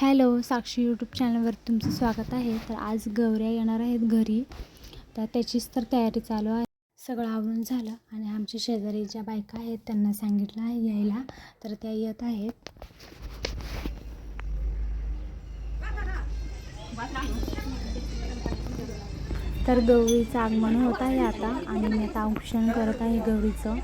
Hello, साक्षी YouTube चॅनलवर तुमचं स्वागत आहे. तर आज गौऱ्या येणार आहेत घरी, तर त्याचीच तर तयारी चालू आहे. सगळं आवरून झालं आणि आमच्या शेजारी ज्या बायका आहेत त्यांना सांगितलं आहे यायला, तर त्या येत आहेत. तर गौरीचं आगमन होत आहे आता आणि मी आता औक्षण करत आहे गौरीचं.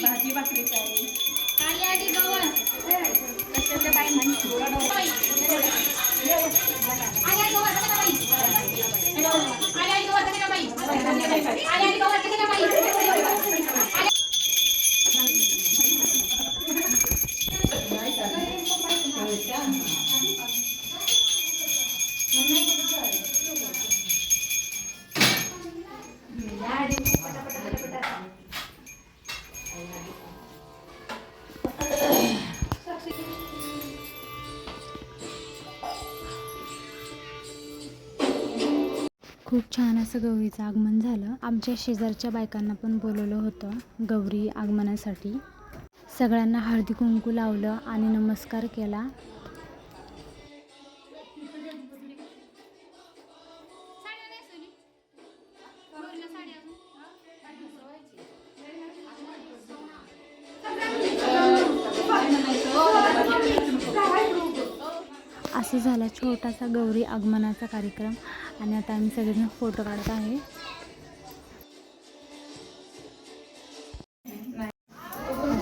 भाजी भाकरी आली आली गवर कशाचं काय म्हणतो खूप छान असं गौरीचं आगमन झालं. आमच्या शेजारच्या बायकांना पण बोलवलं होतं गौरी आगमनासाठी. सगळ्यांना हळदी कुंकू लावलं आणि नमस्कार केला. असं झाला छोटासा गौरी आगमनाचा कार्यक्रम आणि आता आम्ही सगळेजण फोटो काढत आहे.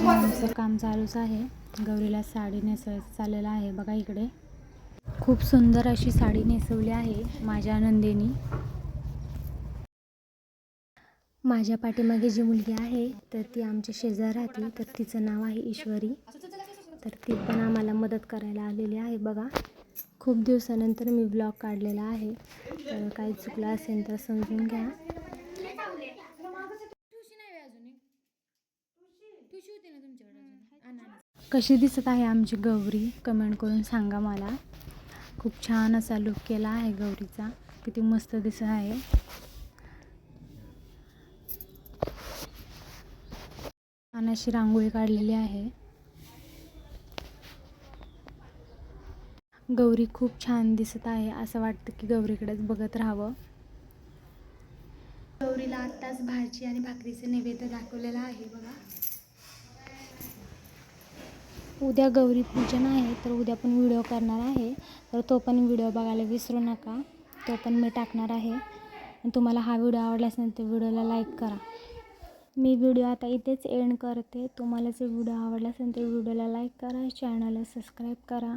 आमचं काम चालूच आहे. गौरीला साडी नेसवायचं चाललेलं आहे. बघा इकडे खूप सुंदर अशी साडी नेसवली आहे माझ्या नंदेनी. माझ्या पाठीमागे जी मुलगी आहे तर ती आमच्या शेजार राहते, तर तिचं नाव आहे ईश्वरी. तर ती पण आम्हाला मदत करायला आलेली आहे. बघा खूप दिवसानंतर मी ब्लॉग काढलेला आहे, तर काही चुकलं असेल तर समजून घ्या. कशी दिसत आहे आमची गौरी कमेंट करून सांगा मला. खूप छान असा लुक केला आहे गौरीचा, किती मस्त दिसत आहे. आणि अशी रांगोळी काढलेली आहे. गौरी खूप छान दिसत आहे, असं वाटतं की गौरीकडेच बघत राहावं. गौरीला आत्ताच भाजी आणि भाकरीचं नैवेद्य दाखवलेलं आहे. बघा उद्या गौरी पूजन आहे, तर उद्या पण व्हिडिओ करणार आहे, तर तो पण व्हिडिओ बघायला विसरू नका. तो पण मी टाकणार आहे. आणि तुम्हाला हा व्हिडिओ आवडला असेल तर व्हिडिओला लाईक करा. मी व्हिडिओ आता इथेच एंड करते. तुम्हाला जर व्हिडिओ आवडला असेल तर व्हिडिओला लाईक करा, चॅनलला सबस्क्राईब करा.